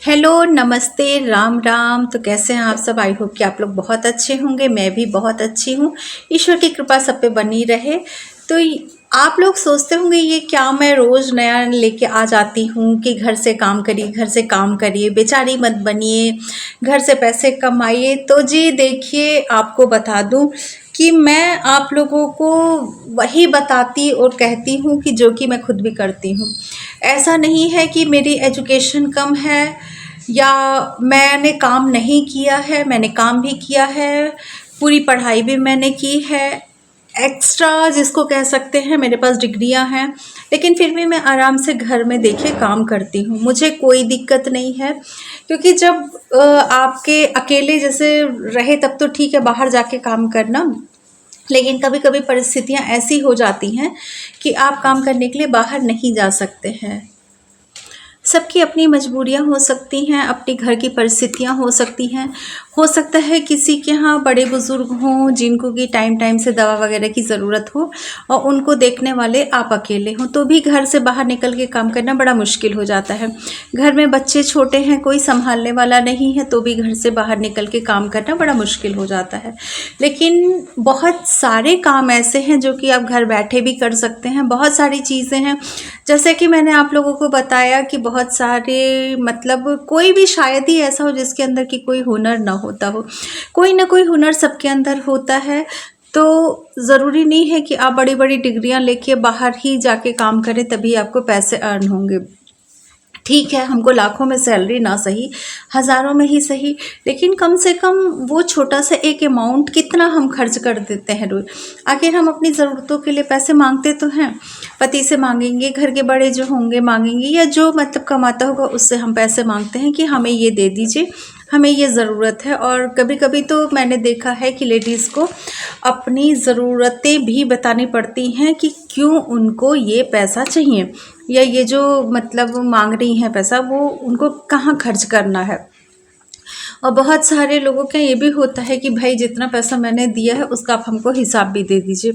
Hello, नमस्ते, राम राम। तो कैसे हैं आप सब? आई होप कि आप लोग बहुत अच्छे होंगे। मैं भी बहुत अच्छी हूँ। ईश्वर की कृपा सब पे बनी रहे। तो आप लोग सोचते होंगे ये क्या मैं रोज़ नया लेके आ जाती हूँ कि घर से काम करिए, घर से काम करिए, बेचारी मत बनिए, घर से पैसे कमाइए। तो जी देखिए, आपको बता दूँ कि मैं आप लोगों को वही बताती और कहती हूँ कि जो कि मैं खुद भी करती हूँ। ऐसा नहीं है कि मेरी एजुकेशन कम है या मैंने काम नहीं किया है, मैंने काम भी किया है, पूरी पढ़ाई भी मैंने की है, एक्स्ट्रा जिसको कह सकते हैं मेरे पास डिग्रियां हैं, लेकिन फिर भी मैं आराम से घर में देखिए काम करती हूँ। मुझे कोई दिक्कत नहीं है, क्योंकि जब आपके अकेले जैसे रहे तब तो ठीक है बाहर जाके काम करना, लेकिन कभी कभी परिस्थितियां ऐसी हो जाती हैं कि आप काम करने के लिए बाहर नहीं जा सकते हैं। सबकी अपनी मजबूरियां हो सकती हैं, अपनी घर की परिस्थितियां हो सकती हैं। हो सकता है किसी के यहाँ बड़े बुजुर्ग हों जिनको कि टाइम टाइम से दवा वगैरह की ज़रूरत हो और उनको देखने वाले आप अकेले हों, तो भी घर से बाहर निकल के काम करना बड़ा मुश्किल हो जाता है। घर में बच्चे छोटे हैं, कोई संभालने वाला नहीं है, तो भी घर से बाहर निकल के काम करना बड़ा मुश्किल हो जाता है। लेकिन बहुत सारे काम ऐसे हैं जो कि आप घर बैठे भी कर सकते हैं। बहुत सारी चीज़ें हैं, जैसे कि मैंने आप लोगों को बताया कि बहुत सारे मतलब कोई भी शायद ही ऐसा हो जिसके अंदर की कोई हुनर ना होता हो। कोई ना कोई हुनर सबके अंदर होता है। तो ज़रूरी नहीं है कि आप बड़ी बड़ी डिग्रियां लेके बाहर ही जाके काम करें तभी आपको पैसे अर्न होंगे। ठीक है, हमको लाखों में सैलरी ना सही, हज़ारों में ही सही, लेकिन कम से कम वो छोटा सा एक अमाउंट कितना हम खर्च कर देते हैं रोज़। आखिर हम अपनी ज़रूरतों के लिए पैसे मांगते तो हैं, पति से मांगेंगे, घर के बड़े जो होंगे मांगेंगे, या जो मतलब कमाता होगा उससे हम पैसे मांगते हैं कि हमें ये दे दीजिए, हमें ये ज़रूरत है। और कभी कभी तो मैंने देखा है कि लेडीज़ को अपनी ज़रूरतें भी बतानी पड़ती हैं कि क्यों उनको ये पैसा चाहिए, या ये जो मतलब मांग रही हैं पैसा, वो उनको कहाँ खर्च करना है। और बहुत सारे लोगों का ये भी होता है कि भाई जितना पैसा मैंने दिया है उसका आप हमको हिसाब भी दे दीजिए।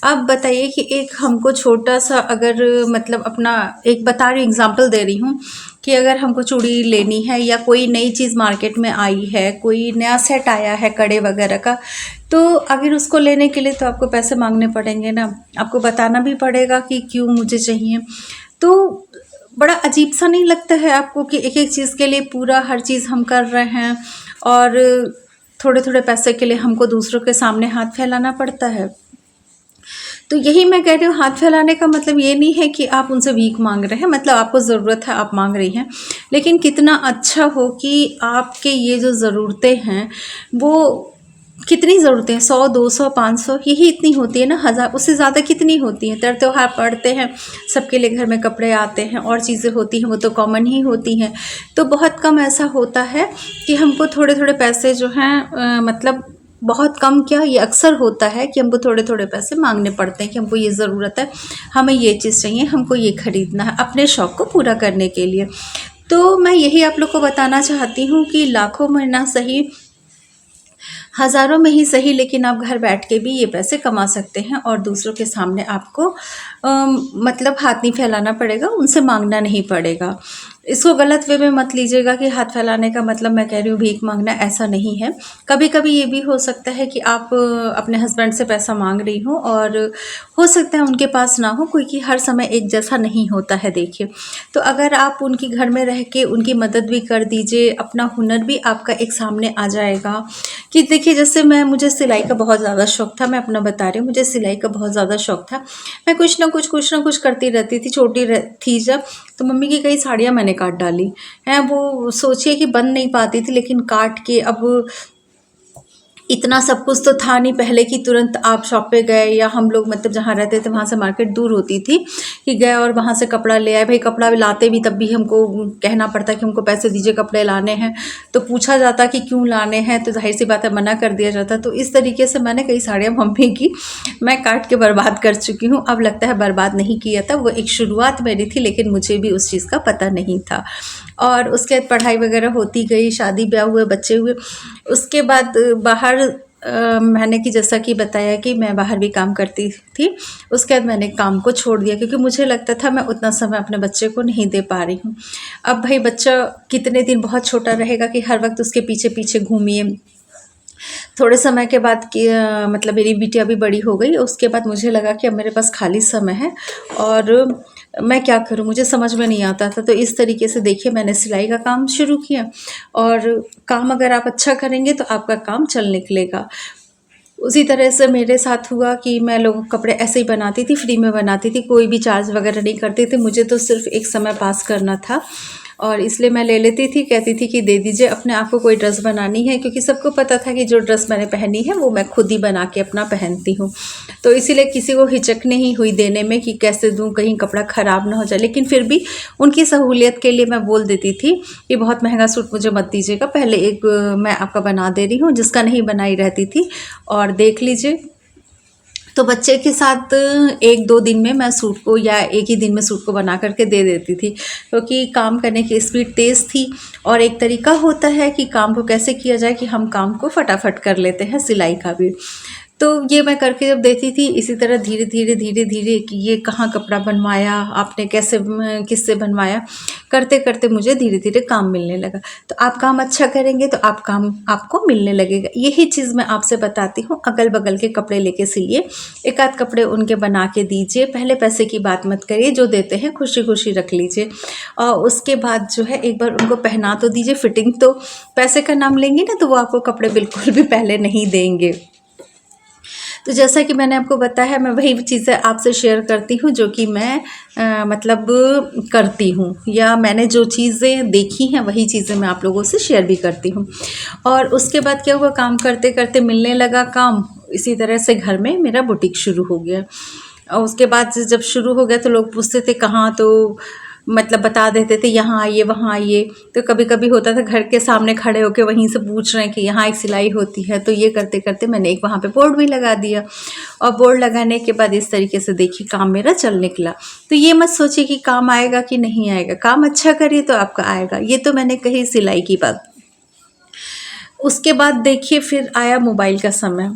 अब बताइए कि एक हमको छोटा सा अगर मतलब अपना एक बता रही एग्जांपल दे रही हूँ कि अगर हमको चूड़ी लेनी है या कोई नई चीज़ मार्केट में आई है, कोई नया सेट आया है कड़े वगैरह का, तो अगर उसको लेने के लिए तो आपको पैसे मांगने पड़ेंगे ना, आपको बताना भी पड़ेगा कि क्यों मुझे चाहिए। तो बड़ा अजीब सा नहीं लगता है आपको कि एक एक चीज़ के लिए पूरा हर चीज़ हम कर रहे हैं और थोड़े थोड़े पैसे के लिए हमको दूसरों के सामने हाथ फैलाना पड़ता है। तो यही मैं कह रही हूँ, हाथ फैलाने का मतलब ये नहीं है कि आप उनसे भीख मांग रहे हैं, मतलब आपको ज़रूरत है आप मांग रही हैं, लेकिन कितना अच्छा हो कि आपके ये जो ज़रूरतें हैं वो कितनी ज़रूरतें हैं, 100 200 500 यही इतनी होती है ना, हज़ार उससे ज़्यादा कितनी होती हैं। त्यौहार पड़ते हैं, सबके लिए घर में कपड़े आते हैं और चीज़ें होती हैं, वो तो कॉमन ही होती हैं। तो बहुत कम ऐसा होता है कि हमको थोड़े थोड़े पैसे जो हैं मतलब बहुत कम क्या, ये अक्सर होता है कि हमको थोड़े थोड़े पैसे मांगने पड़ते हैं कि हमको ये ज़रूरत है, हमें ये चीज़ चाहिए, हमको ये ख़रीदना है अपने शौक़ को पूरा करने के लिए। तो मैं यही आप लोग को बताना चाहती हूँ कि लाखों में ना सही, हज़ारों में ही सही, लेकिन आप घर बैठ के भी ये पैसे कमा सकते हैं और दूसरों के सामने आपको मतलब हाथ नहीं फैलाना पड़ेगा, उनसे मांगना नहीं पड़ेगा। इसको गलत वे में मत लीजिएगा कि हाथ फैलाने का मतलब मैं कह रही हूँ भीख मांगना, ऐसा नहीं है। कभी कभी ये भी हो सकता है कि आप अपने हस्बैंड से पैसा मांग रही हो और हो सकता है उनके पास ना हो, क्योंकि हर समय एक जैसा नहीं होता है देखिए। तो अगर आप उनकी घर में रह के उनकी मदद भी कर दीजिए, अपना हुनर भी आपका एक सामने आ जाएगा। कि देखिए जैसे मुझे सिलाई का बहुत ज़्यादा शौक़ था, मैं अपना बता रही हूँ, मुझे सिलाई का बहुत ज़्यादा शौक़ था। मैं कुछ ना कुछ करती रहती थी। छोटी थी जब, तो मम्मी की कई साड़ियाँ मैंने काट डाली हैं। वो सोचिए कि बन नहीं पाती थी, लेकिन काट के अब इतना सब कुछ तो था नहीं पहले कि तुरंत आप शॉप पे गए, या हम लोग मतलब जहाँ रहते थे वहाँ से मार्केट दूर होती थी कि गए और वहाँ से कपड़ा ले आए। भाई कपड़ा लाते भी तब भी हमको कहना पड़ता कि हमको पैसे दीजिए, कपड़े लाने हैं। तो पूछा जाता कि क्यों लाने हैं, तो जाहिर सी बात है मना कर दिया जाता। तो इस तरीके से मैंने कई साड़ियाँ मम्मी की मैं काट के बर्बाद कर चुकी हूँ। अब लगता है बर्बाद नहीं किया था, वो एक शुरुआत मेरी थी, लेकिन मुझे भी उस चीज़ का पता नहीं था। और उसके बाद पढ़ाई वगैरह होती गई, शादी ब्याह हुए, बच्चे हुए, उसके बाद बाहर मैंने कि जैसा कि बताया कि मैं बाहर भी काम करती थी, उसके बाद मैंने काम को छोड़ दिया क्योंकि मुझे लगता था मैं उतना समय अपने बच्चे को नहीं दे पा रही हूँ। अब भाई बच्चा कितने दिन बहुत छोटा रहेगा कि हर वक्त उसके पीछे पीछे घूमिए। थोड़े समय के बाद कि मतलब मेरी बिटिया भी बड़ी हो गई, उसके बाद मुझे लगा कि अब मेरे पास खाली समय है और मैं क्या करूं, मुझे समझ में नहीं आता था। तो इस तरीके से देखिए मैंने सिलाई का काम शुरू किया और काम अगर आप अच्छा करेंगे तो आपका काम चल निकलेगा। उसी तरह से मेरे साथ हुआ कि मैं लोगों को कपड़े ऐसे ही बनाती थी, फ्री में बनाती थी, कोई भी चार्ज वगैरह नहीं करती थी। मुझे तो सिर्फ एक समय पास करना था और इसलिए मैं ले लेती थी, कहती थी कि दे दीजिए, अपने आप को कोई ड्रेस बनानी है, क्योंकि सबको पता था कि जो ड्रेस मैंने पहनी है वो मैं खुद ही बना के अपना पहनती हूँ। तो इसीलिए किसी को हिचक नहीं हुई देने में कि कैसे दूँ, कहीं कपड़ा ख़राब ना हो जाए। लेकिन फिर भी उनकी सहूलियत के लिए मैं बोल देती थी कि बहुत महंगा सूट मुझे मत दीजिएगा, पहले एक मैं आपका बना दे रही हूँ, जिसका नहीं बनाई रहती थी, और देख लीजिए। तो बच्चे के साथ 1-2 दिन में मैं सूट को, या एक ही दिन में सूट को बना करके दे देती थी, क्योंकि काम करने की स्पीड तेज़ थी। और एक तरीका होता है कि काम को कैसे किया जाए कि हम काम को फटाफट कर लेते हैं, सिलाई का भी। तो ये मैं करके जब देती थी, इसी तरह धीरे धीरे धीरे धीरे कि ये कहाँ कपड़ा बनवाया आपने, कैसे किससे बनवाया, करते करते मुझे धीरे धीरे काम मिलने लगा। तो आप काम अच्छा करेंगे तो आप काम आपको मिलने लगेगा। यही चीज़ मैं आपसे बताती हूँ, अगल बगल के कपड़े लेके सिलिए, एक आध कपड़े उनके बना के दीजिए, पहले पैसे की बात मत करिए, जो देते हैं खुशी खुशी रख लीजिए। और उसके बाद जो है एक बार उनको पहना तो दीजिए, फिटिंग तो पैसे का नाम लेंगी ना तो वो आपको कपड़े बिल्कुल भी पहले नहीं देंगे। तो जैसा कि मैंने आपको बताया, मैं वही चीज़ें आपसे शेयर करती हूँ जो कि मैं मतलब करती हूँ, या मैंने जो चीज़ें देखी हैं वही चीज़ें मैं आप लोगों से शेयर भी करती हूँ। और उसके बाद क्या हुआ, काम करते करते मिलने लगा काम, इसी तरह से घर में मेरा बुटीक शुरू हो गया। और उसके बाद जब शुरू हो गया तो लोग पूछते थे कहाँ, तो मतलब बता देते थे यहाँ आइए वहाँ आइए। तो कभी कभी होता था घर के सामने खड़े होकर वहीं से पूछ रहे हैं कि यहाँ एक सिलाई होती है। तो ये करते करते मैंने एक वहाँ पे बोर्ड भी लगा दिया, और बोर्ड लगाने के बाद इस तरीके से देखिए काम मेरा चल निकला। तो ये मत सोचिए कि काम आएगा कि नहीं आएगा, काम अच्छा करिए तो आपका आएगा। ये तो मैंने कही सिलाई की बात। उसके बाद देखिए फिर आया मोबाइल का समय,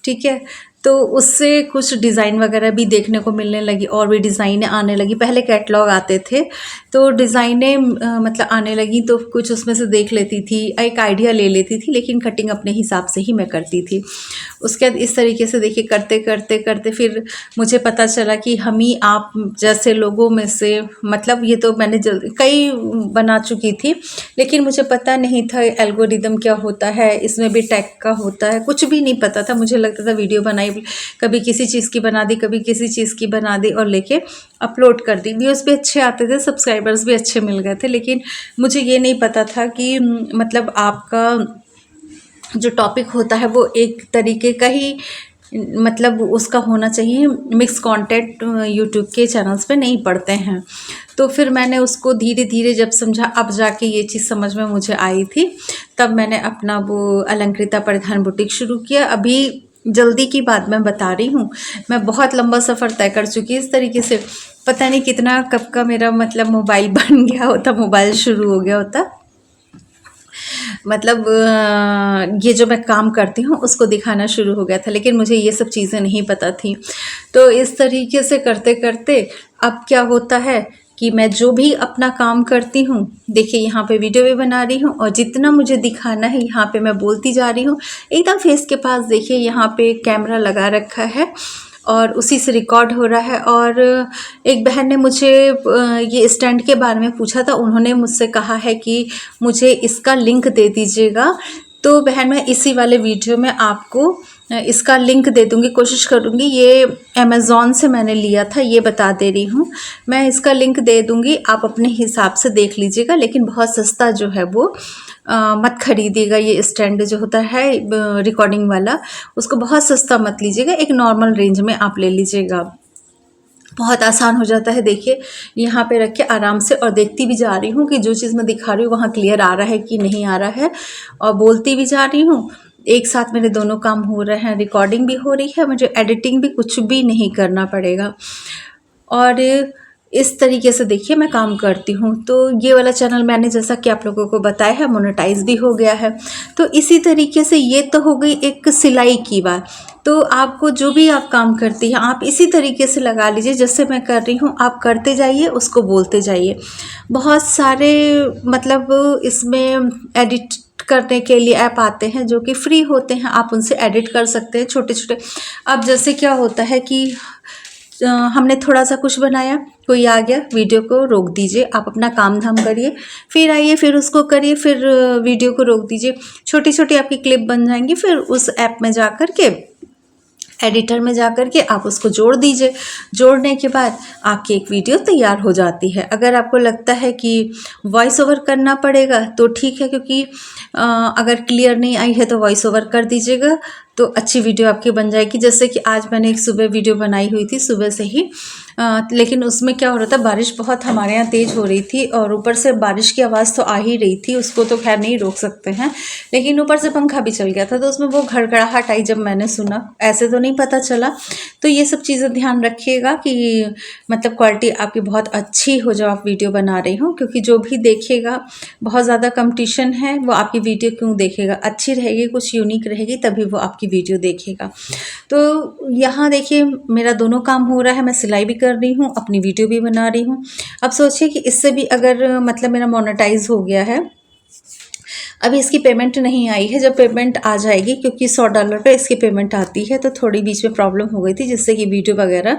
ठीक है। तो उससे कुछ डिज़ाइन वगैरह भी देखने को मिलने लगी, और भी डिज़ाइनें आने लगी। पहले कैटलॉग आते थे तो डिज़ाइनें मतलब आने लगी, तो कुछ उसमें से देख लेती थी, एक आइडिया ले लेती थी, लेकिन कटिंग अपने हिसाब से ही मैं करती थी। उसके बाद इस तरीके से देखिए करते करते करते फिर मुझे पता चला कि हम ही आप जैसे लोगों में से, मतलब ये तो मैंने कई बना चुकी थी, लेकिन मुझे पता नहीं था एल्गोरिदम क्या होता है, इसमें भी टैग का होता है, कुछ भी नहीं पता था। मुझे लगता था वीडियो बनाई, कभी किसी चीज़ की बना दी, कभी किसी चीज़ की बना दी और लेके अपलोड कर दी। व्यूज़ भी अच्छे आते थे, सब्सक्राइबर्स भी अच्छे मिल गए थे, लेकिन मुझे ये नहीं पता था कि मतलब आपका जो टॉपिक होता है वो एक तरीके का ही मतलब उसका होना चाहिए। मिक्स कंटेंट यूट्यूब के चैनल्स पे नहीं पड़ते हैं। तो फिर मैंने उसको धीरे धीरे जब समझा, अब जाके ये चीज़ समझ में मुझे आई थी, तब मैंने अपना वो अलंकृता परिधान बुटीक शुरू किया। अभी जल्दी की बात मैं बता रही हूँ, मैं बहुत लंबा सफ़र तय कर चुकी इस तरीके से। पता नहीं कितना कब का मेरा मतलब मोबाइल बन गया होता, मोबाइल शुरू हो गया होता, मतलब ये जो मैं काम करती हूँ उसको दिखाना शुरू हो गया था, लेकिन मुझे ये सब चीज़ें नहीं पता थी। तो इस तरीके से करते करते अब क्या होता है कि मैं जो भी अपना काम करती हूँ, देखिए यहाँ पे वीडियो भी बना रही हूँ, और जितना मुझे दिखाना है यहाँ पे मैं बोलती जा रही हूँ। एकदम फेस के पास देखिए यहाँ पे कैमरा लगा रखा है और उसी से रिकॉर्ड हो रहा है। और एक बहन ने मुझे ये स्टैंड के बारे में पूछा था, उन्होंने मुझसे कहा है कि मुझे इसका लिंक दे दीजिएगा। तो बहन मैं इसी वाले वीडियो में आपको इसका लिंक दे दूँगी, कोशिश करूँगी। ये अमेज़ॉन से मैंने लिया था, ये बता दे रही हूँ। मैं इसका लिंक दे दूँगी, आप अपने हिसाब से देख लीजिएगा, लेकिन बहुत सस्ता जो है वो मत खरीदिएगा। ये स्टैंड जो होता है रिकॉर्डिंग वाला, उसको बहुत सस्ता मत लीजिएगा, एक नॉर्मल रेंज में आप ले लीजिएगा। बहुत आसान हो जाता है। देखिए यहाँ पे रख के आराम से, और देखती भी जा रही हूँ कि जो चीज़ मैं दिखा रही हूँ वहाँ क्लियर आ रहा है कि नहीं आ रहा है, और बोलती भी जा रही हूँ। एक साथ मेरे दोनों काम हो रहे हैं, रिकॉर्डिंग भी हो रही है, मुझे एडिटिंग भी कुछ भी नहीं करना पड़ेगा। और इस तरीके से देखिए मैं काम करती हूँ। तो ये वाला चैनल मैंने जैसा कि आप लोगों को बताया है मोनेटाइज भी हो गया है। तो इसी तरीके से ये तो हो गई एक सिलाई की बात। तो आपको जो भी आप काम करती हैं आप इसी तरीके से लगा लीजिए, जैसे मैं कर रही हूँ आप करते जाइए, उसको बोलते जाइए। बहुत सारे मतलब इसमें एडिट करने के लिए ऐप आते हैं जो कि फ्री होते हैं, आप उनसे एडिट कर सकते हैं छोटे छोटे। अब जैसे क्या होता है कि हमने थोड़ा सा कुछ बनाया, कोई आ गया, वीडियो को रोक दीजिए, आप अपना काम धाम करिए, फिर आइए, फिर उसको करिए, फिर वीडियो को रोक दीजिए, छोटी छोटी आपकी क्लिप बन जाएंगी। फिर उस ऐप में जा कर के, एडिटर में जा कर के आप उसको जोड़ दीजिए। जोड़ने के बाद आपकी एक वीडियो तैयार हो जाती है। अगर आपको लगता है कि वॉइस ओवर करना पड़ेगा तो ठीक है, क्योंकि अगर क्लियर नहीं आई है तो वॉइस ओवर कर दीजिएगा, तो अच्छी वीडियो आपकी बन जाएगी। जैसे कि आज मैंने एक सुबह वीडियो बनाई हुई थी, सुबह से ही, लेकिन उसमें क्या हो रहा था, बारिश बहुत हमारे यहाँ तेज़ हो रही थी और ऊपर से बारिश की आवाज़ तो आ ही रही थी, उसको तो खैर नहीं रोक सकते हैं, लेकिन ऊपर से पंखा भी चल गया था, तो उसमें वो घड़घड़ाहट आई जब मैंने सुना, ऐसे तो नहीं पता चला। तो ये सब चीज़ें ध्यान रखिएगा कि मतलब क्वालिटी आपकी बहुत अच्छी हो जब आप वीडियो बना रही हो, क्योंकि जो भी देखेगा, बहुत ज़्यादा कंपटीशन है, वो आपकी वीडियो क्यों देखेगा? अच्छी रहेगी, कुछ यूनिक रहेगी, तभी वो आपकी वीडियो देखेगा। तो यहाँ देखिए मेरा दोनों काम हो रहा है, मैं सिलाई भी कर रही हूँ, अपनी वीडियो भी बना रही हूँ। अब सोचिए कि इससे भी अगर मतलब मेरा मोनेटाइज हो गया है, अभी इसकी पेमेंट नहीं आई है, जब पेमेंट आ जाएगी, क्योंकि $100 पे इसकी पेमेंट आती है, तो थोड़ी बीच में प्रॉब्लम हो गई थी, जिससे कि वीडियो वगैरह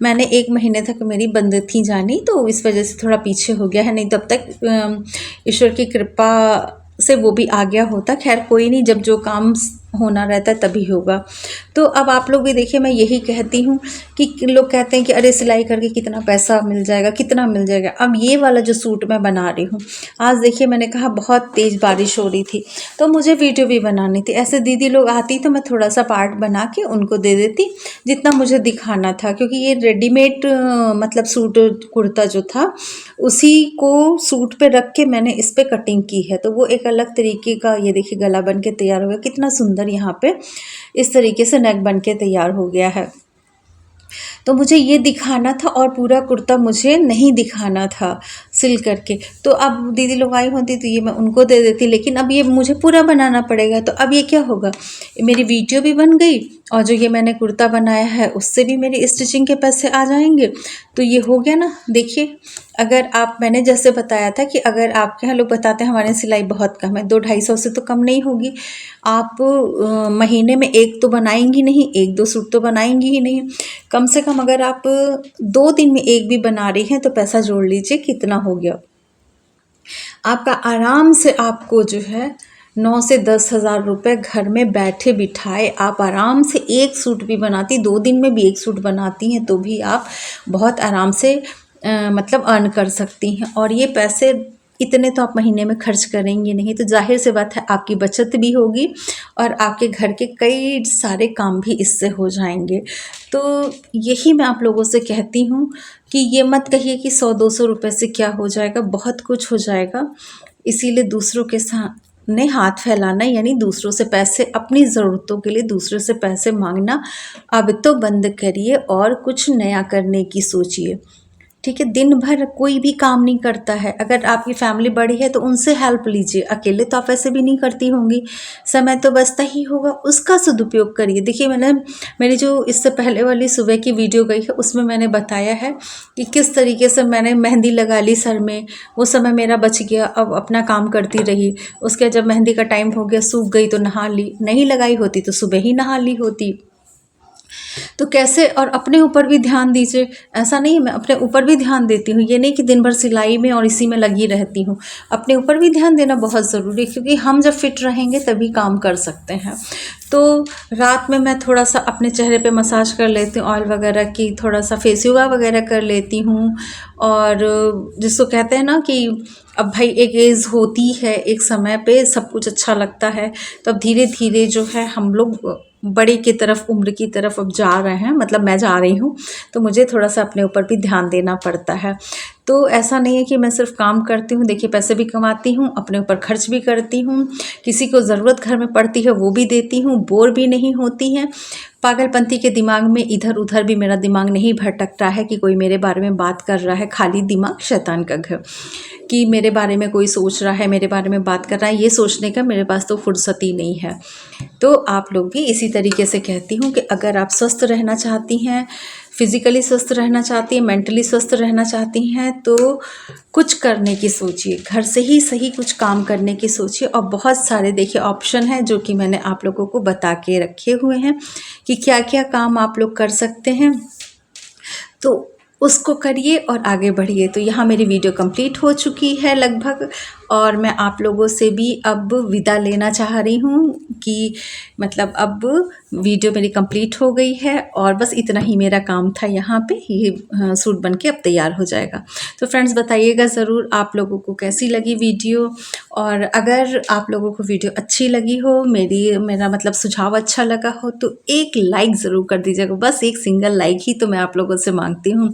मैंने 1 महीने तक मेरी बंद थी जानी, तो इस वजह से थोड़ा पीछे हो गया है, नहीं तब तक ईश्वर की कृपा से वो भी आ गया होता। खैर कोई नहीं, जब जो काम होना रहता है तभी होगा। तो अब आप लोग भी देखिए, मैं यही कहती हूँ कि लोग कहते हैं कि अरे सिलाई करके कितना पैसा मिल जाएगा, कितना मिल जाएगा। अब ये वाला जो सूट मैं बना रही हूँ, आज देखिए मैंने कहा बहुत तेज़ बारिश हो रही थी, तो मुझे वीडियो भी बनानी थी। ऐसे दीदी लोग आती तो मैं थोड़ा सा पार्ट बना के उनको दे देती, जितना मुझे दिखाना था, क्योंकि ये रेडीमेड मतलब सूट कुर्ता जो था, उसी को सूट पे रख के मैंने इस पे कटिंग की है, तो वो एक अलग तरीके का, ये देखिए गला बन के तैयार हो गया, कितना सुंदर यहाँ पे इस तरीके से नेक बन के तैयार हो गया है। तो मुझे ये दिखाना था और पूरा कुर्ता मुझे नहीं दिखाना था सिल करके। तो अब दीदी लोग आई होती तो ये मैं उनको दे देती, लेकिन अब ये मुझे पूरा बनाना पड़ेगा। तो अब ये क्या होगा, मेरी वीडियो भी बन गई और जो ये मैंने कुर्ता बनाया है उससे भी मेरी स्टिचिंग के पैसे आ जाएंगे। तो ये हो गया ना। देखिए, अगर आप, मैंने जैसे बताया था कि अगर आपके यहाँ लोग बताते हैं हमारे यहाँ सिलाई बहुत कम है, 200-250 से तो कम नहीं होगी। आप महीने में एक तो बनाएंगी नहीं, 1-2 सूट तो बनाएंगी ही नहीं। कम से कम अगर आप 2 दिन में एक भी बना रही हैं तो पैसा जोड़ लीजिए कितना हो गया आपका। आराम से आपको जो है 9 से 10 हज़ार रुपये घर में बैठे बिठाए आप आराम से एक सूट भी बनाती, 2 दिन में भी एक सूट बनाती हैं तो भी आप बहुत आराम से मतलब अर्न कर सकती हैं। और ये पैसे इतने तो आप महीने में खर्च करेंगे नहीं, तो जाहिर सी बात है आपकी बचत भी होगी और आपके घर के कई सारे काम भी इससे हो जाएंगे। तो यही मैं आप लोगों से कहती हूँ कि ये मत कहिए कि 100-200 रुपये से क्या हो जाएगा, बहुत कुछ हो जाएगा। इसीलिए दूसरों के सामने हाथ फैलाना, यानी दूसरों से पैसे, अपनी ज़रूरतों के लिए दूसरों से पैसे मांगना अब तो बंद करिए और कुछ नया करने की सोचिए। ठीक है, दिन भर कोई भी काम नहीं करता है। अगर आपकी फैमिली बड़ी है तो उनसे हेल्प लीजिए, अकेले तो आप ऐसे भी नहीं करती होंगी, समय तो बचता ही होगा, उसका सदुपयोग करिए। देखिए, मैंने मेरी जो इससे पहले वाली सुबह की वीडियो गई है उसमें मैंने बताया है कि किस तरीके से मैंने मेहंदी लगा ली सर में, वो समय मेरा बच गया, अब अपना काम करती रही। उसके जब मेहंदी का टाइम हो गया, सूख गई तो नहा ली, नहीं लगाई होती तो सुबह ही नहा ली होती। तो कैसे, और अपने ऊपर भी ध्यान दीजिए। ऐसा नहीं है, मैं अपने ऊपर भी ध्यान देती हूँ, ये नहीं कि दिन भर सिलाई में और इसी में लगी रहती हूँ। अपने ऊपर भी ध्यान देना बहुत ज़रूरी है, क्योंकि हम जब फिट रहेंगे तभी काम कर सकते हैं। तो रात में मैं थोड़ा सा अपने चेहरे पे मसाज कर लेती हूँ, ऑयल वगैरह की, थोड़ा सा फेस योगा वगैरह कर लेती हूँ। और जिसको कहते हैं ना कि अब भाई एक एज होती है, एक समय पे सब कुछ अच्छा लगता है, तो अब धीरे धीरे जो है हम लोग बड़े की तरफ, उम्र की तरफ अब जा रहे हैं, मतलब मैं जा रही हूँ, तो मुझे थोड़ा सा अपने ऊपर भी ध्यान देना पड़ता है। तो ऐसा नहीं है कि मैं सिर्फ काम करती हूँ, देखिए पैसे भी कमाती हूँ, अपने ऊपर खर्च भी करती हूँ, किसी को ज़रूरत घर में पड़ती है वो भी देती हूँ, बोर भी नहीं होती हैं। पागलपंती के दिमाग में इधर उधर भी मेरा दिमाग नहीं भटकता है कि कोई मेरे बारे में बात कर रहा है, खाली दिमाग शैतान का घर, कि मेरे बारे में कोई सोच रहा है, मेरे बारे में बात कर रहा है, ये सोचने का मेरे पास तो फुर्सत ही नहीं है। तो आप लोग भी इसी तरीके से कहती हूँ कि अगर आप स्वस्थ रहना चाहती हैं, फिज़िकली स्वस्थ रहना चाहती हैं, मेंटली स्वस्थ रहना चाहती हैं, तो कुछ करने की सोचिए, घर से ही सही कुछ काम करने की सोचिए। और बहुत सारे देखिए ऑप्शन हैं जो कि मैंने आप लोगों को बता के रखे हुए हैं कि क्या क्या काम आप लोग कर सकते हैं, तो उसको करिए और आगे बढ़िए। तो यहाँ मेरी वीडियो कंप्लीट हो चुकी है लगभग, और मैं आप लोगों से भी अब विदा लेना चाह रही हूँ कि मतलब अब वीडियो मेरी कंप्लीट हो गई है और बस इतना ही मेरा काम था यहाँ पे। ये सूट बन के अब तैयार हो जाएगा। तो फ्रेंड्स बताइएगा ज़रूर आप लोगों को कैसी लगी वीडियो, और अगर आप लोगों को वीडियो अच्छी लगी हो, मेरा मतलब सुझाव अच्छा लगा हो, तो एक लाइक ज़रूर कर दीजिएगा, बस एक सिंगल लाइक ही तो मैं आप लोगों से मांगती हूँ।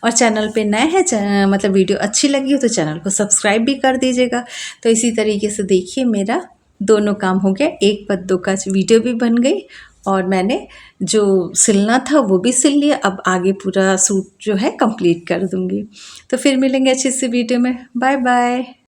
और चैनल पे नए हैं, मतलब वीडियो अच्छी लगी हो तो चैनल को सब्सक्राइब भी कर दीजिएगा। तो इसी तरीके से देखिए मेरा दोनों काम हो गया, एक पद दो काज वीडियो भी बन गई और मैंने जो सिलना था वो भी सिल लिया। अब आगे पूरा सूट जो है कंप्लीट कर दूँगी। तो फिर मिलेंगे अच्छी सी वीडियो में। Bye bye.